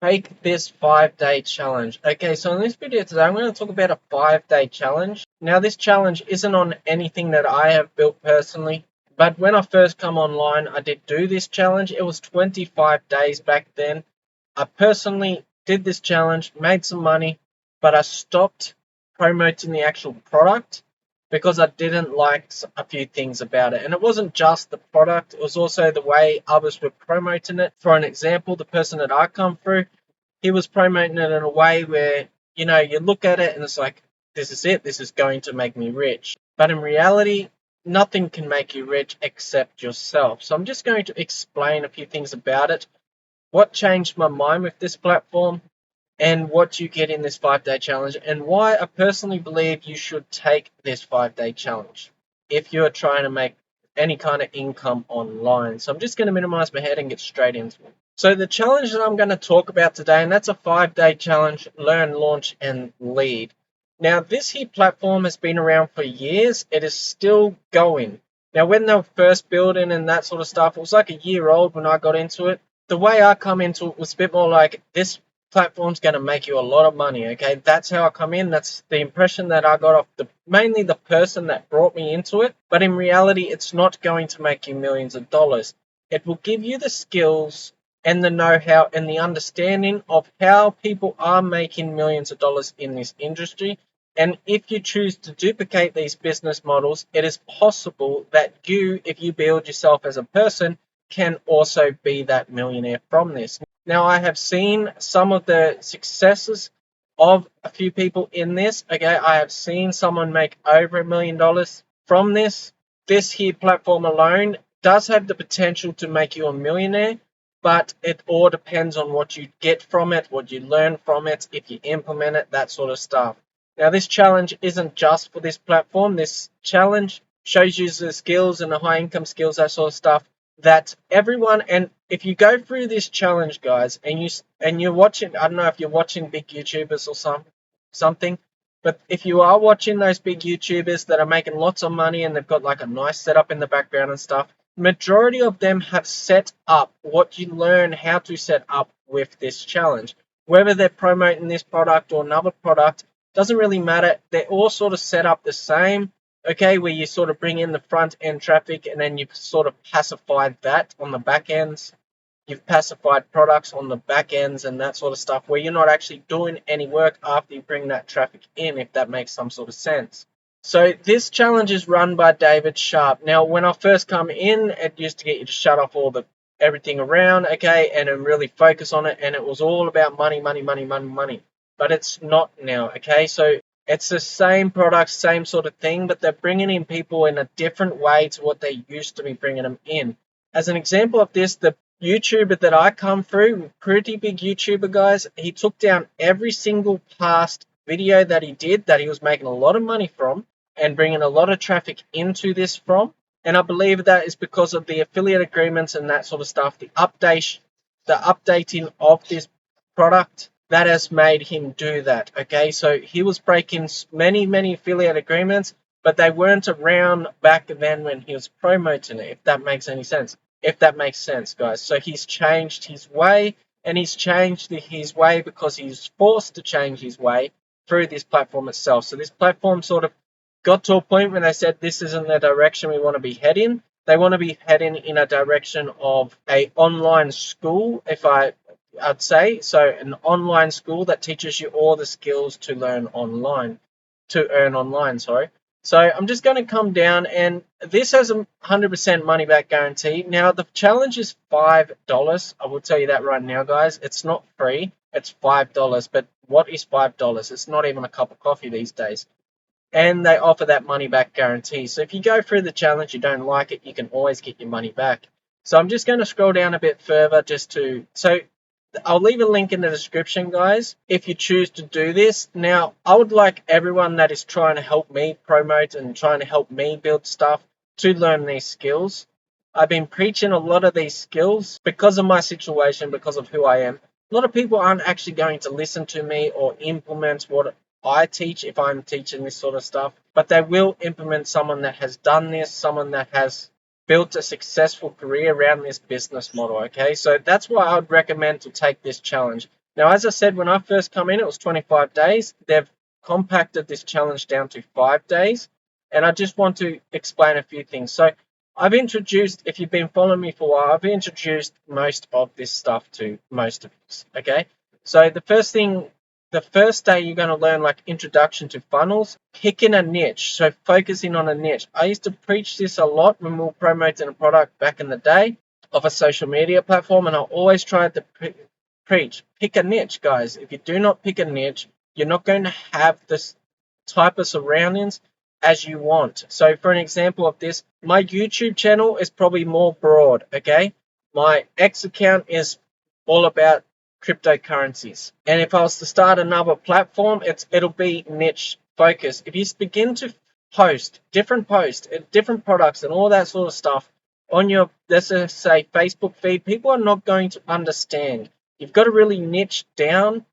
take this 5-day challenge. Okay, so in this video today, I'm going to talk about a 5-day challenge. Now, this challenge isn't on anything that I have built personally, but when I first come online, I did do this challenge. It was 25 days back then. I personally did this challenge, made some money, but I stopped promoting the actual product because I didn't like a few things about it. And it wasn't just the product, it was also the way others were promoting it. For an example, the person that I come through, he was promoting it in a way where, you look at it and it's like, this is it, this is going to make me rich. But in reality, nothing can make you rich except yourself. So I'm just going to explain a few things about it, what changed my mind with this platform, and what you get in this 5-day challenge, and why I personally believe you should take this 5-day challenge if you're trying to make any kind of income online. So I'm just going to minimize my head and get straight into it. So the challenge that I'm going to talk about today, and that's a 5-day challenge, learn, launch, and lead. Now, this here platform has been around for years. It is still going. Now, when they were first building and that sort of stuff, it was like a year old when I got into it. The way I come into it was a bit more like, this platform's going to make you a lot of money. Okay, that's how I come in. That's the impression that I got off mainly the person that brought me into it. But in reality, it's not going to make you millions of dollars. It will give you the skills and the know-how and the understanding of how people are making millions of dollars in this industry. And if you choose to duplicate these business models, it is possible that you, if you build yourself as a person, can also be that millionaire from this. Now, I have seen some of the successes of a few people in this. Okay, I have seen someone make over $1 million from this. This here platform alone does have the potential to make you a millionaire, but it all depends on what you get from it, what you learn from it, if you implement it, that sort of stuff. Now, this challenge isn't just for this platform. This challenge shows you the skills and the high income skills, that sort of stuff, that everyone, and if you go through this challenge, guys, and you're watching, I don't know if you're watching big YouTubers or something, but if you are watching those big YouTubers that are making lots of money and they've got like a nice setup in the background and stuff, majority of them have set up what you learn how to set up with this challenge. Whether they're promoting this product or another product, doesn't really matter. They're all sort of set up the same. Okay, where you sort of bring in the front end traffic and then you've sort of pacified that on the back ends. You've pacified products on the back ends and that sort of stuff, where you're not actually doing any work after you bring that traffic in, if that makes some sort of sense. So this challenge is run by David Sharp. Now, when I first come in, it used to get you to shut off everything around, okay, and then really focus on it, and it was all about money, money, money, money, money. But it's not now, okay? So it's the same product, same sort of thing, but they're bringing in people in a different way to what they used to be bringing them in. As an example of this, the YouTuber that I come through, pretty big YouTuber, guys, he took down every single past video that he did that he was making a lot of money from and bringing a lot of traffic into this from. And I believe that is because of the affiliate agreements and that sort of stuff, the updating of this product, that has made him do that. Okay, so he was breaking many affiliate agreements, but they weren't around back then when he was promoting it, if that makes any sense. If that makes sense, guys. So he's changed his way, and he's changed his way because he's forced to change his way through this platform itself. So this platform sort of got to a point where they said, this isn't the direction we want to be heading. They want to be heading in a direction of an online school, I'd say. So an online school that teaches you all the skills to earn online, sorry. So I'm just going to come down, and this has a 100% money back guarantee. Now, the challenge is $5. I will tell you that right now, guys. It's not free. It's $5. But what is $5? It's not even a cup of coffee these days. And they offer that money back guarantee. So if you go through the challenge, you don't like it, you can always get your money back. So I'm just going to scroll down a bit further so I'll leave a link in the description, guys, if you choose to do this. Now, I would like everyone that is trying to help me promote and trying to help me build stuff to learn these skills. I've been preaching a lot of these skills because of my situation, because of who I am. A lot of people aren't actually going to listen to me or implement what I teach if I'm teaching this sort of stuff, but they will implement someone that has done this, someone that has built a successful career around this business model. Okay, so that's why I would recommend to take this challenge. Now, as I said, when I first come in, it was 25 days. They've compacted this challenge down to 5 days. And I just want to explain a few things. So I've introduced, if you've been following me for a while, I've introduced most of this stuff to most of us. Okay. So the first day you're going to learn like introduction to funnels, picking a niche. So focusing on a niche. I used to preach this a lot when we were promoting a product back in the day of a social media platform. And I always tried to preach, pick a niche, guys. If you do not pick a niche, you're not going to have this type of surroundings as you want. So for an example of this, my YouTube channel is probably more broad, okay? My X account is all about cryptocurrencies. And if I was to start another platform, it'll be niche focused. If you begin to post different products and all that sort of stuff on your, let's just say, Facebook feed, people are not going to understand. You've got to really niche down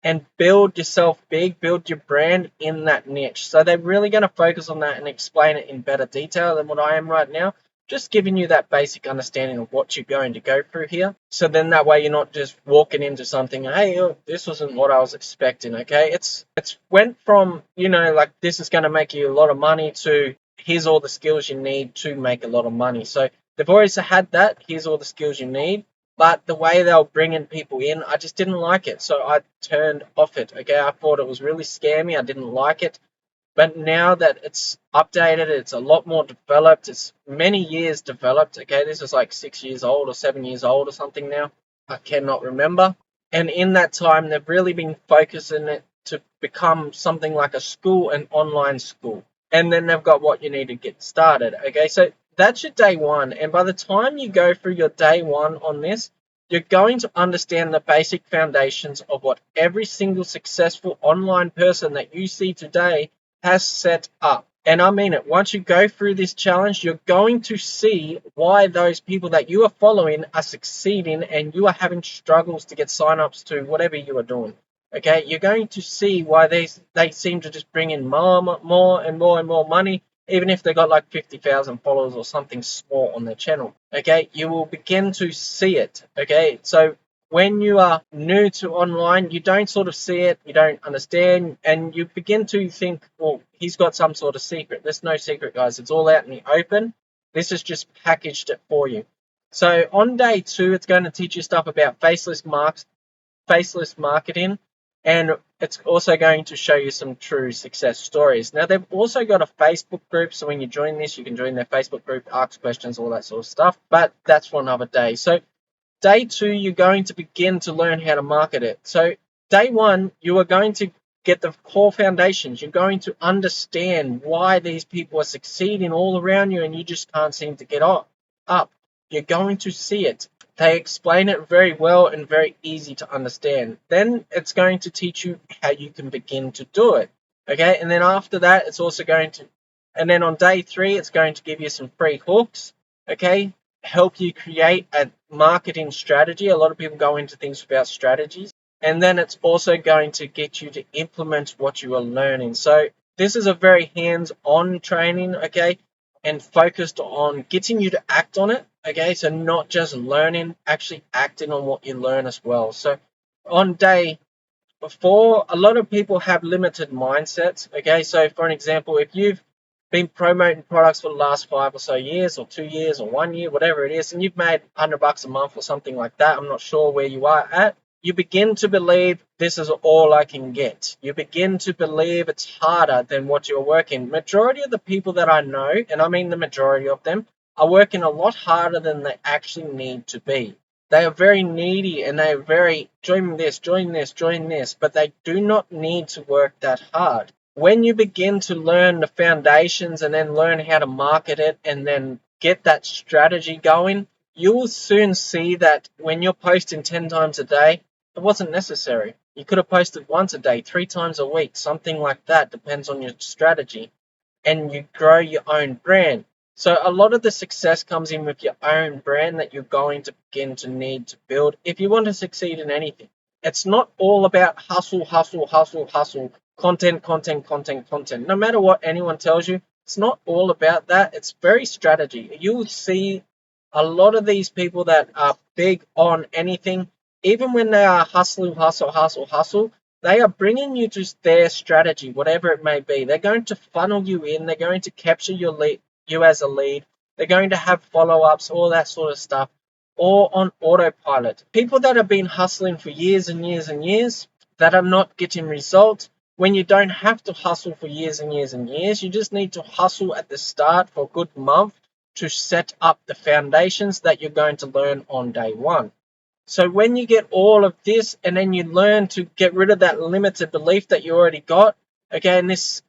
and build yourself big, build your brand in that niche. So they're really going to focus on that and explain it in better detail than what I am right now. Just giving you that basic understanding of what you're going to go through here. So then that way you're not just walking into something, hey, oh, this wasn't what I was expecting, okay? It's went from, like this is going to make you a lot of money to here's all the skills you need to make a lot of money. So they've always had that, here's all the skills you need. But the way they were bringing people in, I just didn't like it. So I turned off it. Okay, I thought it was really scammy. I didn't like it. But now that it's updated, it's a lot more developed. It's many years developed. Okay, this is like 6 years old or 7 years old or something now. I cannot remember. And in that time, they've really been focusing it to become something like a school, an online school. And then they've got what you need to get started. Okay, so that's your day one. And by the time you go through your day one on this, you're going to understand the basic foundations of what every single successful online person that you see today has set up. And I mean it. Once you go through this challenge, you're going to see why those people that you are following are succeeding and you are having struggles to get signups to whatever you are doing. Okay, you're going to see why they seem to just bring in more and more money, even if they got like 50,000 followers or something small on their channel. Okay, you will begin to see it. Okay, so when you are new to online, you don't sort of see it, you don't understand, and you begin to think, well, he's got some sort of secret. There's no secret, guys. It's all out in the open. This has just packaged it for you. So on day 2, it's going to teach you stuff about faceless marketing, and it's also going to show you some true success stories. Now, they've also got a Facebook group, so when you join this, you can join their Facebook group, ask questions, all that sort of stuff, but that's for another day. So day 2, you're going to begin to learn how to market it. So day 1, you are going to get the core foundations. You're going to understand why these people are succeeding all around you and you just can't seem to get up. You're going to see it. They explain it very well and very easy to understand. Then it's going to teach you how you can begin to do it. Okay, and then after that, it's also going to, and then on day 3, it's going to give you some free hooks. Okay, help you create a marketing strategy. A lot of people go into things without strategies. And then it's also going to get you to implement what you are learning. So this is a very hands-on training, okay, and focused on getting you to act on it, okay, so not just learning, actually acting on what you learn as well. So on day 4, a lot of people have limited mindsets, okay, so for an example, if you've been promoting products for the last 5 or so years, or 2 years, or 1 year, whatever it is, and you've made $100 a month or something like that, I'm not sure where you are at, you begin to believe this is all I can get. You begin to believe it's harder than what you're working. Majority of the people that I know, and I mean the majority of them, are working a lot harder than they actually need to be. They are very needy and they are very, join this, but they do not need to work that hard. When you begin to learn the foundations and then learn how to market it and then get that strategy going, you will soon see that when you're posting 10 times a day, it wasn't necessary. You could have posted once a day, 3 times a week, something like that, depends on your strategy. And you grow your own brand. So a lot of the success comes in with your own brand that you're going to begin to need to build if you want to succeed in anything. It's not all about hustle, content. No matter what anyone tells you, it's not all about that. It's very strategy. You'll see a lot of these people that are big on anything, even when they are hustle, they are bringing you to their strategy, whatever it may be. They're going to funnel you in. They're going to capture you as a lead. They're going to have follow-ups, all that sort of stuff, all on autopilot. People that have been hustling for years and years and years that are not getting results, when you don't have to hustle for years and years and years, you just need to hustle at the start for a good month to set up the foundations that you're going to learn on day one. So when you get all of this and then you learn to get rid of that limited belief that you already got, okay, and this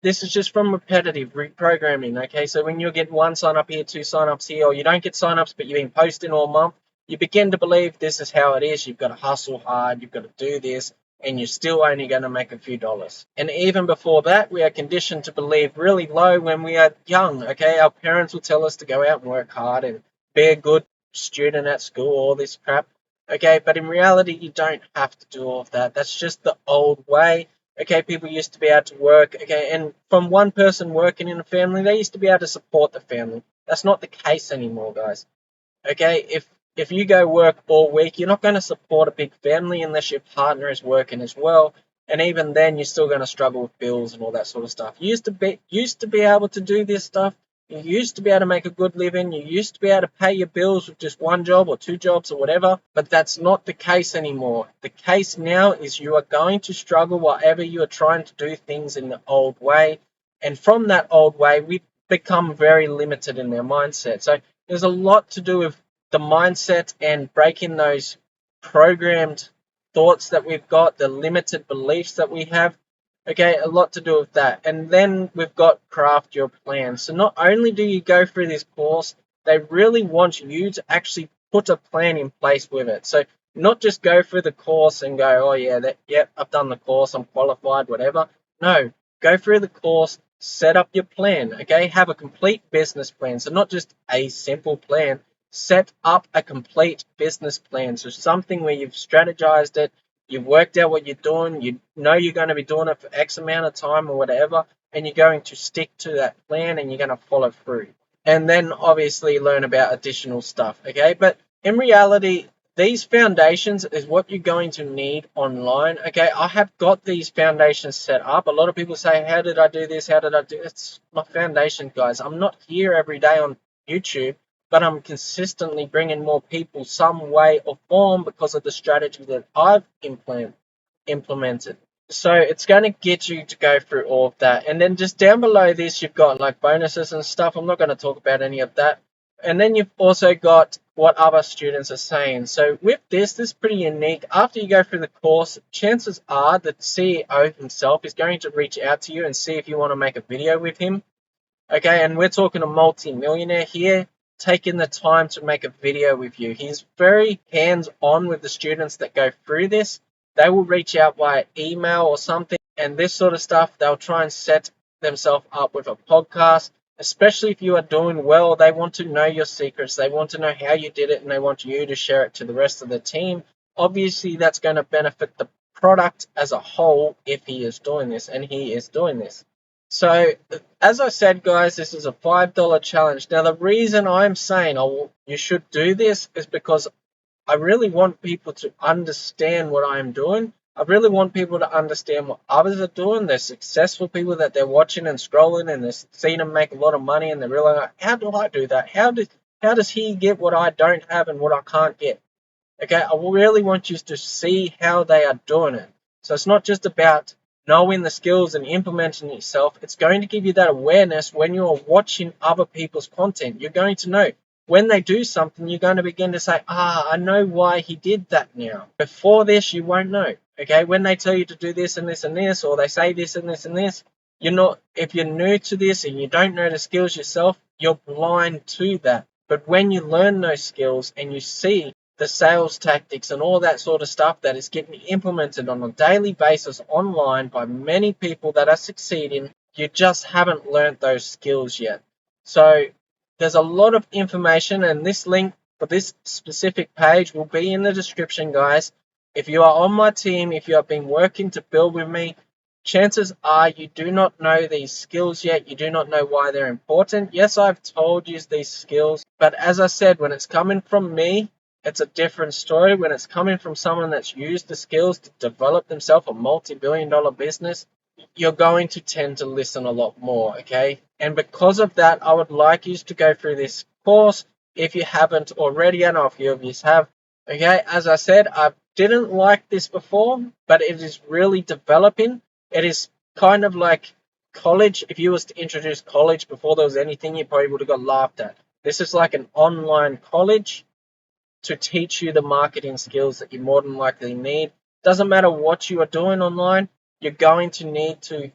is just from repetitive reprogramming, okay? So when you get one sign up here, two sign ups here, or you don't get sign ups but you've been posting all month, you begin to believe this is how it is. You've got to hustle hard, you've got to do this, and you're still only going to make a few dollars. And even before that, we are conditioned to believe really low when we are young, okay? Our parents will tell us to go out and work hard and be a good student at school, all this crap. Okay, but in reality, you don't have to do all of that. That's just the old way. Okay, people used to be able to work. Okay, and from one person working in a family, they used to be able to support the family. That's not the case anymore, guys. Okay, if you go work all week, you're not going to support a big family unless your partner is working as well. And even then, you're still going to struggle with bills and all that sort of stuff. You used to be able to do this stuff. You used to be able to make a good living. You used to be able to pay your bills with just one job or two jobs or whatever. But that's not the case anymore. The case now is you are going to struggle whatever you are trying to do things in the old way. And from that old way, we become very limited in their mindset. So there's a lot to do with the mindset and breaking those programmed thoughts that we've got, the limited beliefs that we have. Okay, a lot to do with that. And then we've got craft your plan. So not only do you go through this course, they really want you to actually put a plan in place with it. So not just go through the course and go, oh yeah, I've done the course, I'm qualified, whatever. No, go through the course, set up your plan, okay? Have a complete business plan. So not just a simple plan, set up a complete business plan. So something where you've strategized it, you've worked out what you're doing, you know you're going to be doing it for X amount of time or whatever, and you're going to stick to that plan and you're going to follow through. And then obviously learn about additional stuff, okay? But in reality, these foundations is what you're going to need online, okay? I have got these foundations set up. A lot of people say, how did I do this? How did I do it? It's my foundation, guys. I'm not here every day on YouTube, but I'm consistently bringing more people some way or form because of the strategy that I've implemented. So it's going to get you to go through all of that. And then just down below this, you've got like bonuses and stuff. I'm not going to talk about any of that. And then you've also got what other students are saying. So with this is pretty unique. After you go through the course, chances are that the CEO himself is going to reach out to you and see if you want to make a video with him. Okay, and we're talking a multi-millionaire here taking the time to make a video with you. He's very hands-on with the students that go through this. They will reach out via email or something, and this sort of stuff, they'll try and set themselves up with a podcast. Especially if you are doing well, they want to know your secrets. They want to know how you did it, and they want you to share it to the rest of the team. Obviously, that's going to benefit the product as a whole if he is doing this, and he is doing this. So, as I said, guys, this is a $5 challenge. Now, the reason I'm saying you should do this is because I really want people to understand what I'm doing. I really want people to understand what others are doing. They're successful people that they're watching and scrolling, and they're seeing them make a lot of money, and they're really like, how do I do that? How does he get what I don't have and what I can't get? Okay, I really want you to see how they are doing it. So it's not just about knowing the skills and implementing yourself. It's going to give you that awareness when you're watching other people's content. You're going to know when they do something, you're going to begin to say, I know why he did that now. Before this, you won't know. Okay, when they tell you to do this and this and this, or they say this and this and this, if you're new to this and you don't know the skills yourself, you're blind to that. But when you learn those skills and you see the sales tactics and all that sort of stuff that is getting implemented on a daily basis online by many people that are succeeding, you just haven't learned those skills yet. So there's a lot of information, and this link for this specific page will be in the description, guys. If you are on my team, if you have been working to build with me, chances are you do not know these skills yet. You do not know why they're important. Yes, I've told you these skills, but as I said, when it's coming from me, it's a different story. When it's coming from someone that's used the skills to develop themselves a multi-billion-dollar business, you're going to tend to listen a lot more, okay? And because of that, I would like you to go through this course if you haven't already. I know a few of you have, okay? As I said, I didn't like this before, but it is really developing. It is kind of like college. If you was to introduce college before there was anything, you probably would have got laughed at. This is like an online college to teach you the marketing skills that you more than likely need. Doesn't matter what you are doing online, you're going to need to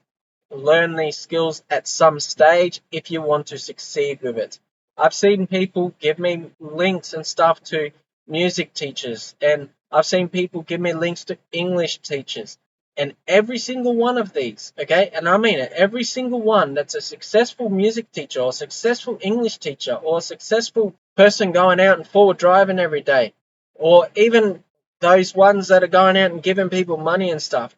learn these skills at some stage if you want to succeed with it. I've seen people give me links and stuff to music teachers, and I've seen people give me links to English teachers. And every single one of these, okay, and I mean it, every single one that's a successful music teacher or a successful English teacher or a successful person going out and forward driving every day, or even those ones that are going out and giving people money and stuff,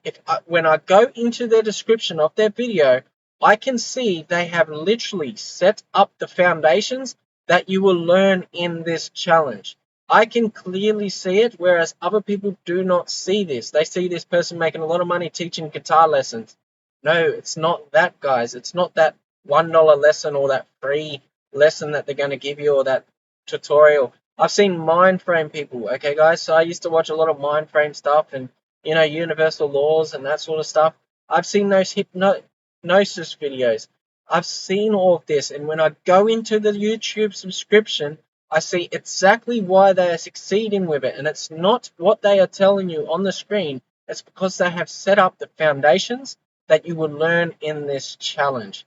when I go into their description of their video, I can see they have literally set up the foundations that you will learn in this challenge. I can clearly see it, whereas other people do not see this. They see this person making a lot of money teaching guitar lessons. No, it's not that, guys. It's not that $1 lesson or that free lesson that they're going to give you or that tutorial. I've seen mind frame people, okay, guys? So I used to watch a lot of mind frame stuff and, universal laws and that sort of stuff. I've seen those hypnosis videos. I've seen all of this. And when I go into the YouTube subscription, I see exactly why they are succeeding with it. And it's not what they are telling you on the screen. It's because they have set up the foundations that you will learn in this challenge.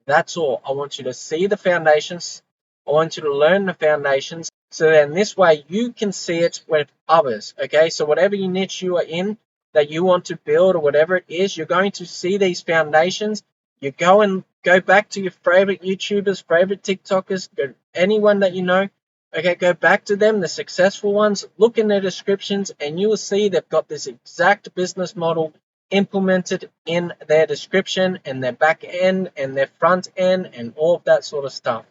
That's all. I want you to see the foundations. I want you to learn the foundations. So then this way you can see it with others. Okay. So whatever niche you are in that you want to build or whatever it is, you're going to see these foundations. You go back to your favorite YouTubers, favorite TikTokers, anyone that you know. Okay, go back to them, the successful ones, look in their descriptions, and you will see they've got this exact business model implemented in their description and their back end and their front end and all of that sort of stuff.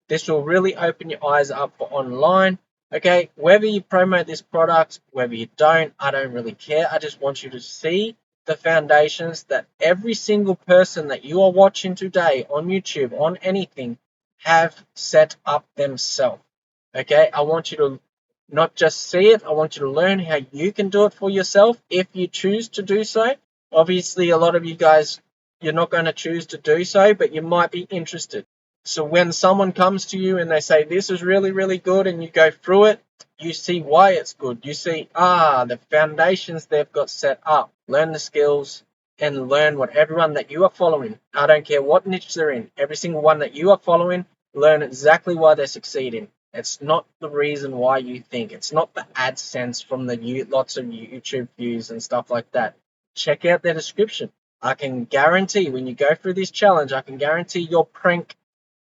This will really open your eyes up for online. Okay, whether you promote this product, whether you don't, I don't really care. I just want you to see the foundations that every single person that you are watching today on YouTube, on anything, have set up themselves. Okay, I want you to not just see it, I want you to learn how you can do it for yourself if you choose to do so. Obviously, a lot of you guys, you're not going to choose to do so, but you might be interested. So when someone comes to you and they say, this is really, really good, and you go through it, you see why it's good. You see, the foundations they've got set up. Learn the skills and learn what everyone that you are following. I don't care what niche they're in. Every single one that you are following, learn exactly why they're succeeding. It's not the reason why you think. It's not the AdSense from the lots of YouTube views and stuff like that. Check out their description. I can guarantee when you go through this challenge, I can guarantee your prank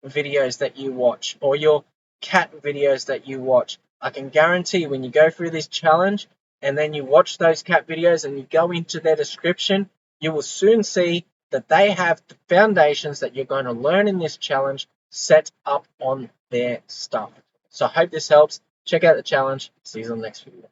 videos that you watch or your cat videos that you watch. I can guarantee when you go through this challenge and then you watch those cat videos and you go into their description, you will soon see that they have the foundations that you're going to learn in this challenge set up on their stuff. So I hope this helps. Check out the challenge. See you on the next video.